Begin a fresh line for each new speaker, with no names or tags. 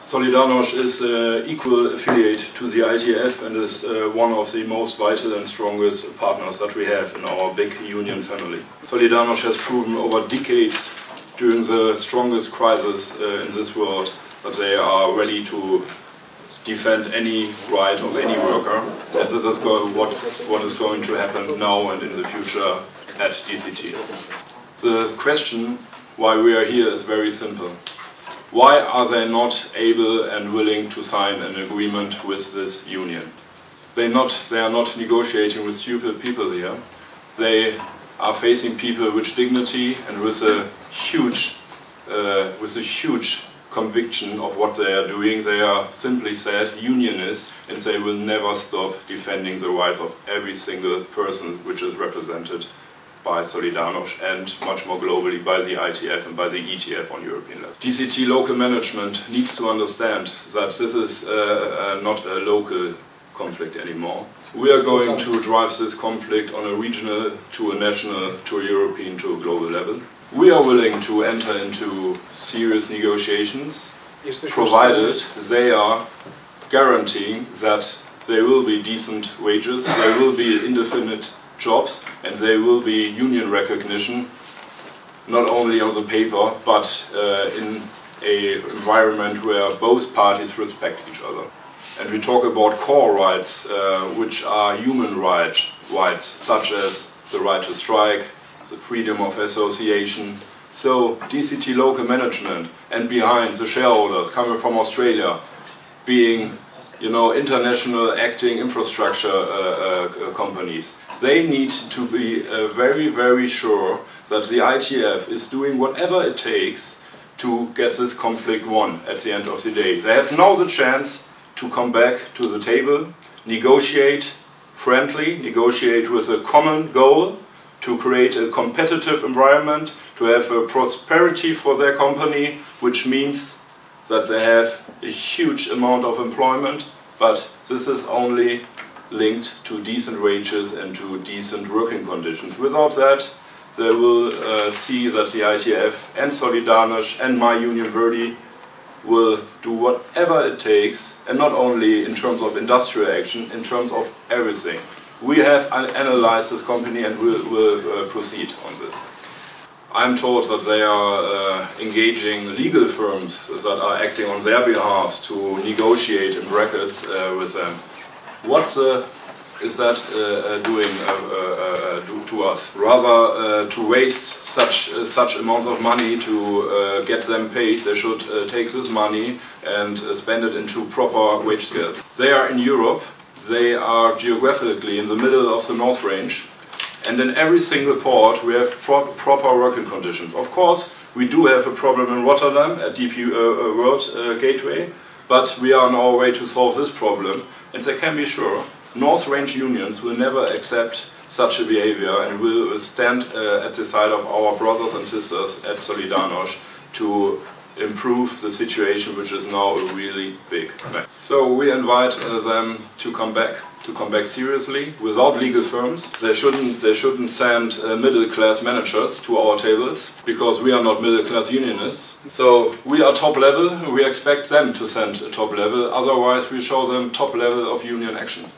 Solidarność is equal affiliate to the ITF and is one of the most vital and strongest partners that we have in our big union family. Solidarność has proven over decades during the strongest crisis in this world that they are ready to defend any right of any worker, and this is what is going to happen now and in the future at DCT. The question why we are here is very simple. Why are they not able and willing to sign an agreement with this union? They are not negotiating with stupid people here. They are facing people with dignity and with a huge conviction of what they are doing. They are simply said unionists, and they will never stop defending the rights of every single person which is represented by Solidarność and much more globally by the ITF and by the ETF on European level. DCT local management needs to understand that this is not a local conflict anymore. We are going to drive this conflict on a regional, to a national, to a European, to a global level. We are willing to enter into serious negotiations, provided they are guaranteeing that there will be decent wages, there will be indefinite jobs, and there will be union recognition, not only on the paper, but in an environment where both parties respect each other. And we talk about core rights, which are human rights, such as the right to strike, the freedom of association. So DCT local management and behind the shareholders coming from Australia, being international acting infrastructure companies, they need to be very, very sure that the ITF is doing whatever it takes to get this conflict won at the end of the day. They have now the chance to come back to the table, negotiate friendly, negotiate with a common goal, to create a competitive environment, to have a prosperity for their company, which means that they have a huge amount of employment, but this is only linked to decent wages and to decent working conditions. Without that, they will see that the ITF and Solidarność and my union Verdi will do whatever it takes, and not only in terms of industrial action, in terms of everything. We have analyzed this company and will proceed on this. I'm told that they are engaging legal firms that are acting on their behalf to negotiate in brackets with them. What is that doing to us? Rather to waste such amounts of money to get them paid, they should take this money and spend it into proper wage scales. They are in Europe. They are geographically in the middle of the North Range, and in every single port we have proper working conditions. Of course, we do have a problem in Rotterdam at DP World Gateway, but we are on our way to solve this problem, and they can be sure North Range unions will never accept such a behavior and will stand at the side of our brothers and sisters at Solidarność to improve the situation, which is now a really big mess. So we invite them to come back seriously, without legal firms. They shouldn't send middle-class managers to our tables, because we are not middle-class unionists. So we are top level, we expect them to send a top level, otherwise we show them top level of union action.